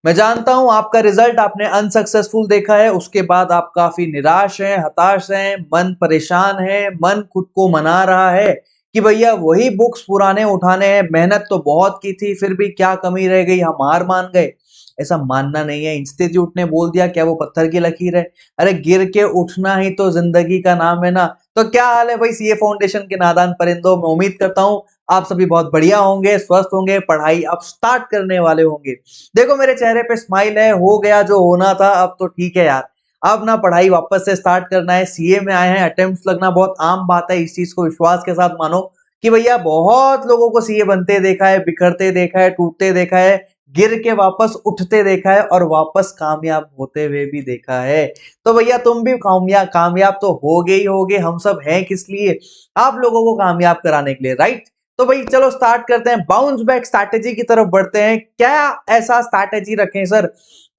मैं जानता हूं आपका रिजल्ट आपने अनसक्सेसफुल देखा है, उसके बाद आप काफी निराश हैं, हताश हैं, मन परेशान है, मन खुद को मना रहा है कि भैया वही बुक्स पुराने उठाने हैं, मेहनत तो बहुत की थी, फिर भी क्या कमी रह गई, हम हार मान गए। ऐसा मानना नहीं है, इंस्टीट्यूट ने बोल दिया, क्या वो पत्थर की लकीर है? अरे गिर के उठना ही तो जिंदगी का नाम है ना। तो क्या हाल है भाई सीए फाउंडेशन के नादान परिंदों, मैं उम्मीद करता हूं आप सभी बहुत बढ़िया होंगे, स्वस्थ होंगे, पढ़ाई अब स्टार्ट करने वाले होंगे। देखो मेरे चेहरे पे स्माइल है, हो गया जो होना था, अब तो ठीक है यार। अब ना पढ़ाई वापस से स्टार्ट करना है, सीए में आए हैं, अटेम्प्ट्स लगना बहुत आम बात है, इस चीज को विश्वास के साथ मानो कि भैया बहुत लोगों को सीए बनते देखा है, बिखरते देखा है, टूटते देखा है, गिर के वापस उठते देखा है और वापस कामयाब होते हुए भी देखा है। तो भैया तुम भी कामयाब कामयाब तो होगे ही होगे, हम सब हैं किस लिए? आप लोगों को कामयाब कराने के लिए, राइट? तो भाई चलो स्टार्ट करते हैं, बाउंस बैक स्ट्रैटेजी की तरफ बढ़ते हैं। क्या ऐसा स्ट्रैटेजी रखें सर,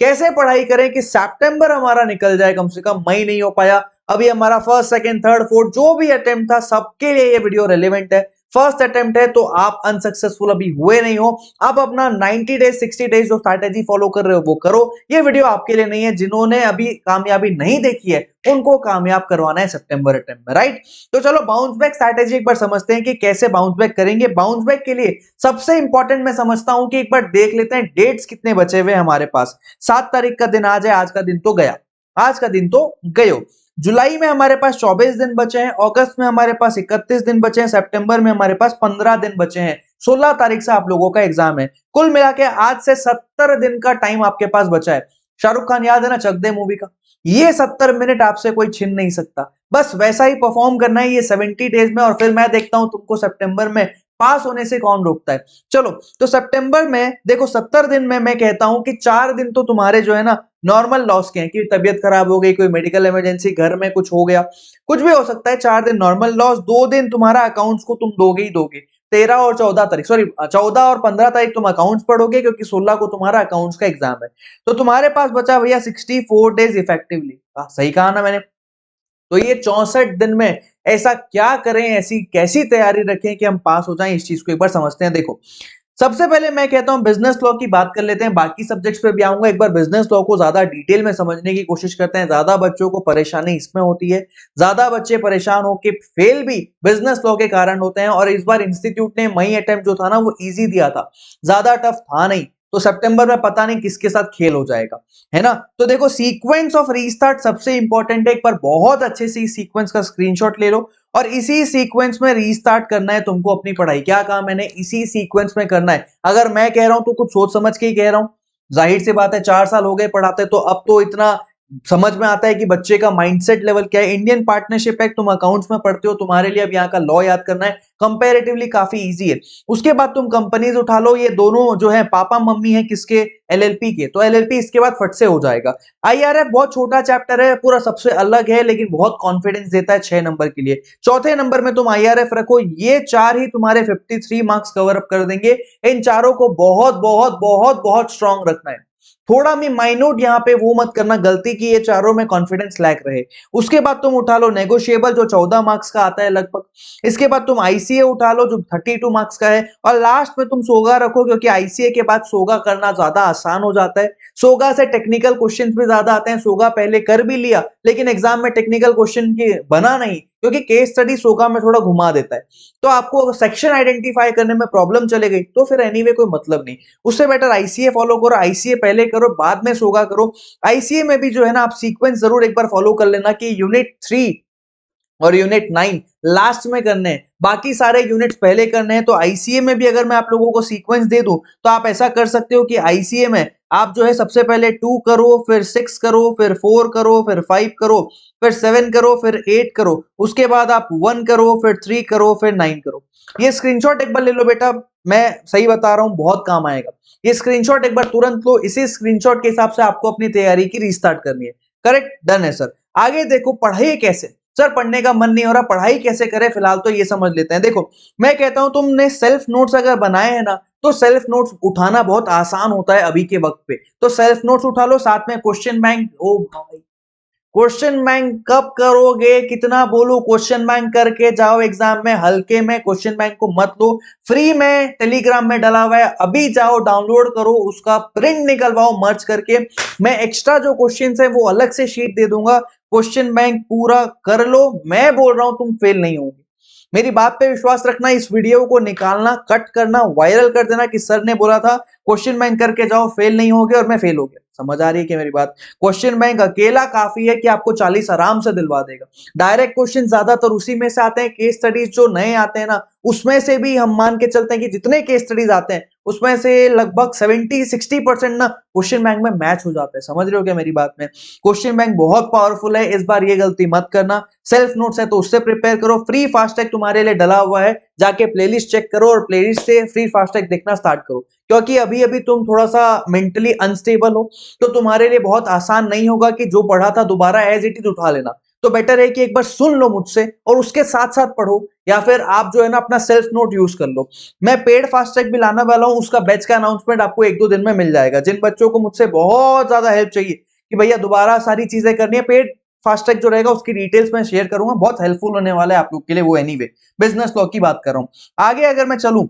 कैसे पढ़ाई करें कि सितंबर हमारा निकल जाए, कम से कम मई नहीं हो पाया अभी हमारा फर्स्ट सेकंड थर्ड फोर्थ जो भी अटेम्प्ट था सबके लिए ये वीडियो रेलेवेंट है। फर्स्ट अटेम्प्ट है तो आप अनसक्सेसफुल अभी हुए नहीं हो, आप अपना 90 डेज 60 डेज जो स्ट्रैटेजी फॉलो कर रहे हो वो करो। ये वीडियो आपके लिए नहीं है, जिन्होंने अभी कामयाबी नहीं देखी है उनको कामयाब करवाना है सितंबर अटेम्प्ट में, राइट? तो चलो बाउंस बैक स्ट्रैटेजी एक बार समझते हैं कि कैसे बाउंस बैक करेंगे। बाउंस बैक के लिए सबसे इंपॉर्टेंट मैं समझता हूं कि एक बार देख लेते हैं डेट्स कितने बचे हुए हमारे पास। 7 तारीख का दिन आज है, आज का दिन तो गया, आज का दिन तो गयो। जुलाई में हमारे पास 24 दिन बचे हैं, अगस्त में हमारे पास 31 दिन बचे हैं, सितंबर में हमारे पास 15 दिन बचे हैं। 16 तारीख से आप लोगों का एग्जाम है। कुल मिला के आज से 70 दिन का टाइम आपके पास बचा है। शाहरुख खान याद है ना चक दे मूवी का? ये 70 मिनट आपसे कोई छीन नहीं सकता, बस वैसा ही परफॉर्म करना है ये 70 डेज में, और फिर मैं देखता हूं तुमको सितंबर में पास होने से कौन रोकता है। चलो तो सितंबर में देखो 70 दिन में मैं कहता हूं कि 4 दिन तो तुम्हारे जो है ना नॉर्मल लॉस के हैं, कि तबीयत खराब हो गई, कोई मेडिकल इमरजेंसी, घर में कुछ हो गया, कुछ भी हो सकता है। 4 दिन नॉर्मल लॉस, 2 दिन तुम्हारा अकाउंट्स को तुम दोगे ही दोगे। 13 और 14 तारीख, सॉरी 14 और 15 तारीख तुम अकाउंट्स पढ़ोगे क्योंकि 16 को तुम्हारा अकाउंट्स का एग्जाम है। तो तुम्हारे पास बचा भैया 64 डेज इफेक्टिवली। सही कहा ना मैंने? तो ये 64 दिन में ऐसा क्या करें, ऐसी कैसी तैयारी रखें कि हम पास हो जाएं, इस चीज को एक बार समझते हैं। देखो सबसे पहले मैं कहता हूं बिजनेस लॉ की बात कर लेते हैं, बाकी सब्जेक्ट्स पे भी आऊंगा। एक बार बिजनेस लॉ को ज्यादा डिटेल में समझने की कोशिश करते हैं, ज्यादा बच्चों को परेशानी इसमें होती है, ज्यादा बच्चे परेशान होके फेल भी बिजनेस लॉ के कारण होते हैं। और इस बार इंस्टीट्यूट ने मई अटेम्प्ट जो था ना वो इजी दिया था, ज्यादा टफ था नहीं, तो सितंबर में पता नहीं किसके साथ खेल हो जाएगा, है ना? तो देखो सीक्वेंस ऑफ रीस्टार्ट सबसे इंपॉर्टेंट है, एक बार बहुत अच्छे से इस सीक्वेंस का स्क्रीनशॉट ले लो और इसी सीक्वेंस में रीस्टार्ट करना है तुमको अपनी पढ़ाई। क्या कहा मैंने? इसी सीक्वेंस में करना है। अगर मैं कह रहा हूं तो कुछ सोच समझ के ही कह रहा हूं, जाहिर सी बात है 4 साल हो गए पढ़ाते, तो अब तो इतना समझ में आता है कि बच्चे का माइंडसेट लेवल क्या है। इंडियन पार्टनरशिप एक्ट तुम अकाउंट्स में पढ़ते हो, तुम्हारे लिए अब यहाँ का लॉ याद करना है, कंपैरेटिवली काफी इजी है। उसके बाद तुम कंपनीज उठा लो, ये दोनों जो है पापा मम्मी है किसके? एलएलपी के, तो एलएलपी इसके बाद फट से हो जाएगा। आईआरएफ बहुत छोटा चैप्टर है, पूरा सबसे अलग है, लेकिन बहुत कॉन्फिडेंस देता है 6 नंबर के लिए। चौथे नंबर में तुम आईआरएफ रखो, ये 4 ही तुम्हारे 53 मार्क्स कवर अप कर देंगे। इन चारों को बहुत बहुत बहुत बहुत स्ट्रांग रखना है। थोड़ा भी माइन्यूट यहाँ पे वो मत करना गलती की ये चारों में कॉन्फिडेंस लैक रहे। उसके बाद तुम उठा लो नेगोशिएबल जो 14 मार्क्स का आता है लगभग। इसके बाद तुम आईसीए उठा लो जो 32 मार्क्स का है, और लास्ट में तुम सोगा रखो क्योंकि आईसीए के बाद सोगा करना ज्यादा आसान हो जाता है। सोगा से टेक्निकल क्वेश्चंस भी ज्यादा आते हैं, सोगा पहले कर भी लिया लेकिन एग्जाम में टेक्निकल क्वेश्चन की बना नहीं, क्योंकि केस स्टडी सोगा में थोड़ा घुमा देता है। तो आपको सेक्शन आइडेंटिफाई करने में प्रॉब्लम चले गई तो फिर एनीवे कोई मतलब नहीं, उससे बेटर आईसीए फॉलो करो। आईसीए पहले करो बाद में सोगा करो। आईसीए में भी जो है ना आप सीक्वेंस जरूर एक बार फॉलो कर लेना कि यूनिट 3 और यूनिट 9 लास्ट में करने हैं, बाकी सारे यूनिट्स पहले करने हैं। तो आईसीए में भी अगर मैं आप लोगों को सीक्वेंस दे दूं तो आप ऐसा कर सकते हो कि आईसीए में आप जो है सबसे पहले 2 करो, फिर 6 करो, फिर 4 करो, फिर 5 करो, फिर 7 करो, फिर 8 करो, उसके बाद आप 1 करो, फिर 3 करो, फिर 9 करो। ये स्क्रीनशॉट एक बार ले लो बेटा, मैं सही बता रहा हूं, बहुत काम आएगा। ये स्क्रीनशॉट एक बार तुरंत लो, इसी स्क्रीनशॉट के हिसाब से आपको अपनी तैयारी की रीस्टार्ट करनी है। करेक्ट, डन है सर। आगे देखो पढ़ाई कैसे? सर पढ़ने का मन नहीं हो रहा, पढ़ाई कैसे करें? फिलहाल तो ये समझ लेते हैं। देखो मैं कहता हूं तुमने सेल्फ नोट्स अगर बनाए हैं ना तो सेल्फ नोट्स उठाना बहुत आसान होता है अभी के वक्त पे, तो सेल्फ नोट्स उठा लो, साथ में क्वेश्चन बैंक। ओ भाई क्वेश्चन बैंक कब करोगे, कितना बोलूं, क्वेश्चन बैंक करके जाओ एग्जाम में, हल्के में क्वेश्चन बैंक को मत लो, फ्री में टेलीग्राम में डला हुआ है, अभी जाओ डाउनलोड करो, उसका प्रिंट निकलवाओ मर्ज करके, मैं एक्स्ट्रा जो क्वेश्चंस है वो अलग से शीट दे दूंगा, क्वेश्चन बैंक पूरा कर लो, मैं बोल रहा हूं तुम फेल नहीं होगे। मेरी बात पे विश्वास रखना, इस वीडियो को निकालना, कट करना, वायरल कर देना कि सर ने बोला था क्वेश्चन बैंक करके जाओ फेल नहीं होगे, और मैं फेल हो गया। समझ आ रही है कि मेरी बात? क्वेश्चन बैंक अकेला काफी है कि आपको 40 आराम से दिलवा देगा। डायरेक्ट क्वेश्चन ज्यादातर उसी में से आते हैं, केस स्टडीज जो नए आते हैं ना, उसमें से भी हम मान के चलते हैं कि जितने केस स्टडीज आते हैं उसमें से लगभग 70-60% ना क्वेश्चन बैंक में मैच हो जाते हैं। समझ रहे हो क्या मेरी बात में? क्वेश्चन बैंक बहुत पावरफुल है, इस बार ये गलती मत करना। सेल्फ नोट्स है तो उससे प्रिपेयर करो, फ्री फास्टैग तुम्हारे लिए डला हुआ है, जाके प्लेलिस्ट चेक करो और प्लेलिस्ट से फ्री फास्टैग देखना स्टार्ट करो, क्योंकि अभी अभी तुम थोड़ा सा मेंटली अनस्टेबल हो, तो तुम्हारे लिए बहुत आसान नहीं होगा कि जो पढ़ा था दोबारा एज इट इज उठा लेना। तो बेटर है कि एक बार सुन लो मुझसे और उसके साथ साथ पढ़ो, या फिर आप जो है ना अपना सेल्फ नोट यूज कर लो। मैं पेड फास्टैग भी लाने वाला हूं, उसका बैच का अनाउंसमेंट आपको 1-2 दिन में मिल जाएगा। जिन बच्चों को मुझसे बहुत ज्यादा हेल्प चाहिए कि भैया दोबारा सारी चीजें करनी है, पेड फास्टैग जो रहेगा उसकी डिटेल्स मैं शेयर करूंगा, बहुत हेल्पफुल होने वाला है आप लोग के लिए वो। एनीवे बिजनेस लॉ की बात कर रहा हूं। आगे अगर मैं चलूं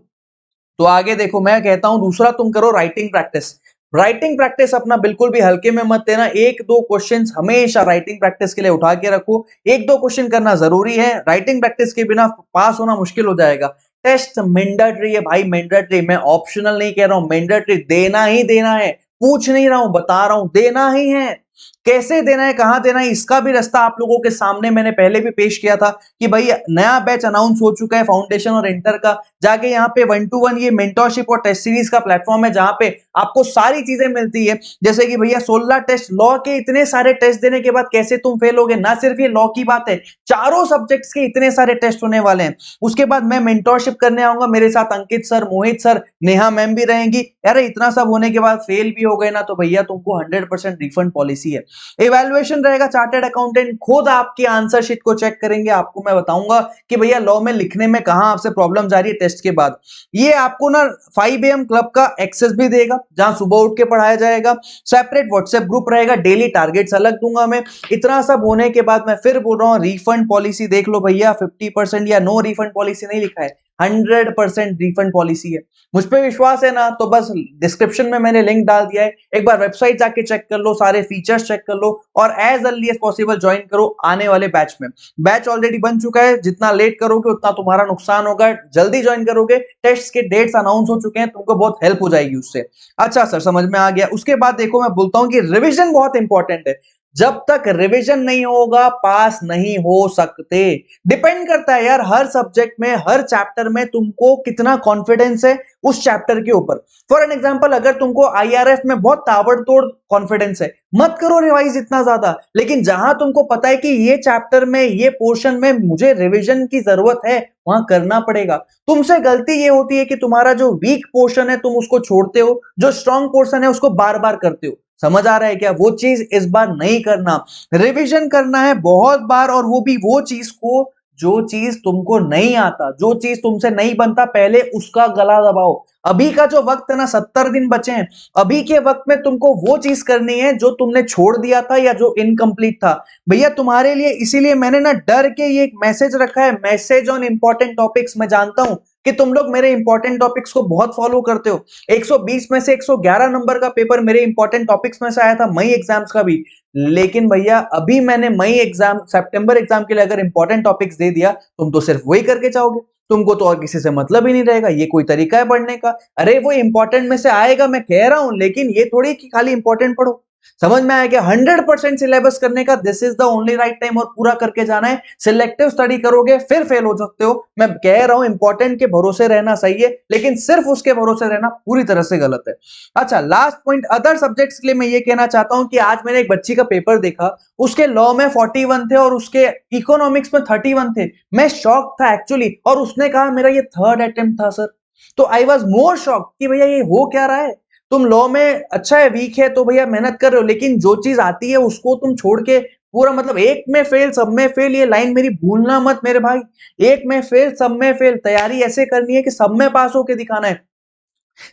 तो आगे देखो, मैं कहता हूं दूसरा तुम करो राइटिंग प्रैक्टिस। राइटिंग प्रैक्टिस अपना बिल्कुल भी हल्के में मत लेना, 1-2 क्वेश्चंस हमेशा राइटिंग प्रैक्टिस के लिए उठा के रखो, 1-2 क्वेश्चन करना जरूरी है, राइटिंग प्रैक्टिस के बिना पास होना मुश्किल हो जाएगा। टेस्ट मैंडेटरी है भाई, मैंडेटरी, मैं ऑप्शनल नहीं कह रहा हूं, मैंडेटरी, देना ही देना है, पूछ नहीं रहा हूं, बता रहा हूं, देना ही है। कैसे देना है, कहां देना है, इसका भी रास्ता आप लोगों के सामने मैंने पहले भी पेश किया था कि भाई नया बैच अनाउंस हो चुका है फाउंडेशन और इंटर का। जाके यहाँ पे 1-to-1 ये मेंटरशिप और टेस्ट सीरीज का प्लेटफॉर्म है, जहां पे आपको सारी चीजें मिलती है, जैसे कि भैया 16 टेस्ट, लॉ के इतने सारे टेस्ट देने के बाद कैसे तुम फेल होगे, ना सिर्फ ये लॉ की बात है, चारों सब्जेक्ट्स के इतने सारे टेस्ट होने वाले हैं। उसके बाद मैं मेंटरशिप करने आऊंगा, मेरे साथ अंकित सर, मोहित सर, नेहा मैम भी रहेंगी। यार इतना सब होने के बाद फेल भी हो गए ना, तो भैया तुमको 100% रिफंड पॉलिसी है। इवैल्यूएशन रहेगा, चार्टर्ड अकाउंटेंट खुद आपकी आंसर शीट को चेक करेंगे, आपको मैं बताऊंगा कि भैया लॉ में लिखने में कहां आपसे प्रॉब्लम जा रही है टेस्ट के बाद। ये आपको ना 5 AM क्लब का एक्सेस भी देगा, जहां सुबह उठ के पढ़ाया जाएगा, सेपरेट व्हाट्सएप ग्रुप रहेगा, डेली टारगेट्स अलग दूंगा मैं। इतना सब होने के बाद मैं फिर बोल रहा हूं रिफंड पॉलिसी देख लो भैया, 50% या नो रिफंड पॉलिसी नहीं लिखा है, 100% रिफंड पॉलिसी है। मुझ पे विश्वास है ना, तो बस डिस्क्रिप्शन में मैंने लिंक डाल दिया है, एक बार वेबसाइट जाके चेक कर लो, सारे फीचर्स चेक कर लो, और as early as possible join करो आने वाले बैच में। बैच ऑलरेडी बन चुका है, जितना लेट करोगे उतना तुम्हारा नुकसान होगा, जल्दी ज्वाइन करोगे, टेस्ट के डेट्स अनाउंस हो चुके हैं, तुमको बहुत हेल्प हो जाएगी उससे। अच्छा सर, समझ में आ गया। उसके बाद देखो, मैं बोलता हूं कि रिविजन बहुत इंपॉर्टेंट है, जब तक रिवीजन नहीं होगा पास नहीं हो सकते। डिपेंड करता है यार, हर सब्जेक्ट में, हर चैप्टर में तुमको कितना कॉन्फिडेंस है उस चैप्टर के ऊपर। फॉर एन एग्जांपल, अगर तुमको आईआरएफ में बहुत ताबड़तोड़ कॉन्फिडेंस है, मत करो रिवाइज इतना ज्यादा, लेकिन जहां तुमको पता है कि ये चैप्टर में, ये पोर्शन में मुझे रिवीजन की जरूरत है, वहां करना पड़ेगा। तुमसे गलती ये होती है कि तुम्हारा जो वीक पोर्शन है तुम उसको छोड़ते हो, जो स्ट्रॉन्ग पोर्शन है उसको बार बार करते हो। समझ आ रहा है क्या? वो चीज इस बार नहीं करना, रिवीजन करना है बहुत बार, और वो भी वो चीज को जो चीज तुमको नहीं आता, जो चीज तुमसे नहीं बनता, पहले उसका गला दबाओ। अभी का जो वक्त है ना, 70 दिन बचे हैं, अभी के वक्त में तुमको वो चीज करनी है जो तुमने छोड़ दिया था या जो इनकम्प्लीट था। भैया तुम्हारे लिए इसीलिए मैंने ना डर के ये एक मैसेज रखा है, मैसेज ऑन इंपॉर्टेंट टॉपिक्स। मैं जानता हूं कि तुम लोग मेरे इंपॉर्टेंट टॉपिक्स को बहुत फॉलो करते हो। 120 में से 111 नंबर का पेपर मेरे इंपॉर्टेंट टॉपिक्स में से आया था, मई एग्जाम्स का भी। लेकिन भैया अभी मैंने मई एग्जाम, सितंबर एग्जाम के लिए अगर इंपॉर्टेंट टॉपिक्स दे दिया, तुम तो सिर्फ वही करके जाओगे, तुमको तो और किसी से मतलब ही नहीं रहेगा। ये कोई तरीका है पढ़ने का? अरे वो इंपॉर्टेंट में से आएगा, मैं कह रहा हूं, लेकिन ये थोड़ी कि खाली इंपॉर्टेंट पढ़ो। समझ में आया क्या? 100% सिलेबस करने का this is the only right time, और पूरा करके जाना है। सिलेक्टिव स्टडी करोगे फिर फेल हो सकते हो। मैं कह रहा हूं इंपॉर्टेंट के भरोसे रहना सही है, लेकिन सिर्फ उसके भरोसे रहना पूरी तरह से गलत है। अच्छा, लास्ट पॉइंट अदर सब्जेक्ट्स के लिए मैं ये कहना चाहता हूं कि आज मैंने एक बच्ची का पेपर देखा, उसके लॉ में 41 थे और उसके इकोनॉमिक्स में 31 थे। मैं शॉक था एक्चुअली, और उसने कहा मेरा ये थर्ड अटेम्प्ट था सर। तो आई वॉज मोर शॉक कि भैया ये हो क्या रहा है। तुम लॉ में अच्छा है, वीक है तो भैया मेहनत कर रहे हो, लेकिन जो चीज आती है उसको तुम छोड़ के पूरा, मतलब एक में फेल सब में फेल, ये लाइन मेरी भूलना मत मेरे भाई। एक में फेल सब में फेल, तैयारी ऐसे करनी है कि सब में पास होके दिखाना है।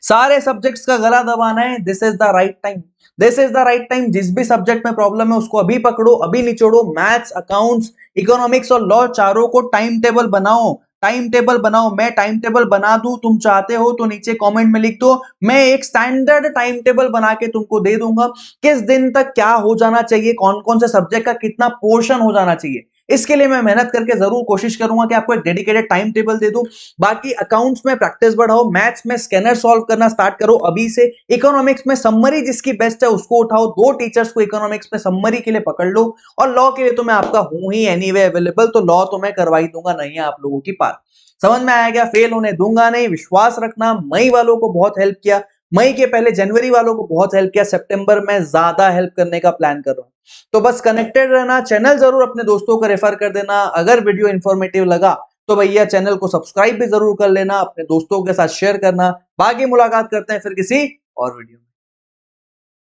सारे सब्जेक्ट्स का गला दबाना है, this is the right time, this is the right time. जिस भी सब्जेक्ट में प्रॉब्लम है उसको अभी पकड़ो, अभी निचोड़ो। मैथ्स, अकाउंट्स, इकोनॉमिक्स और लॉ चारों को टाइम टेबल बनाओ, टाइम टेबल बनाओ। मैं टाइम टेबल बना दूं, तुम चाहते हो तो नीचे कमेंट में लिख दो, मैं एक स्टैंडर्ड टाइम टेबल बना के तुमको दे दूंगा, किस दिन तक क्या हो जाना चाहिए, कौन कौन से सब्जेक्ट का कितना पोर्शन हो जाना चाहिए। इसके लिए मैं मेहनत करके जरूर कोशिश करूंगा कि आपको एक डेडिकेटेड टाइम टेबल दे दूं। बाकी अकाउंट्स में प्रैक्टिस बढ़ाओ, मैथ्स में स्कैनर सॉल्व करना स्टार्ट करो अभी से, इकोनॉमिक्स में समरी जिसकी बेस्ट है उसको उठाओ, 2 टीचर्स को इकोनॉमिक्स में समरी के लिए पकड़ लो, और लॉ के लिए तो मैं आपका हूं ही एनीवे अवेलेबल, तो लॉ तो मैं करवा ही दूंगा, नहीं है आप लोगों की पार। समझ में आया क्या? फेल होने दूंगा नहीं, विश्वास रखना। मई वालों को बहुत हेल्प किया, मई के पहले जनवरी वालों को बहुत हेल्प किया, सितंबर में ज्यादा हेल्प करने का प्लान कर रहा हूं। तो बस कनेक्टेड रहना, चैनल जरूर अपने दोस्तों को रेफर कर देना। अगर वीडियो इंफॉर्मेटिव लगा तो भैया चैनल को सब्सक्राइब भी जरूर कर लेना, अपने दोस्तों के साथ शेयर करना। बाकी मुलाकात करते हैं फिर किसी और वीडियो में।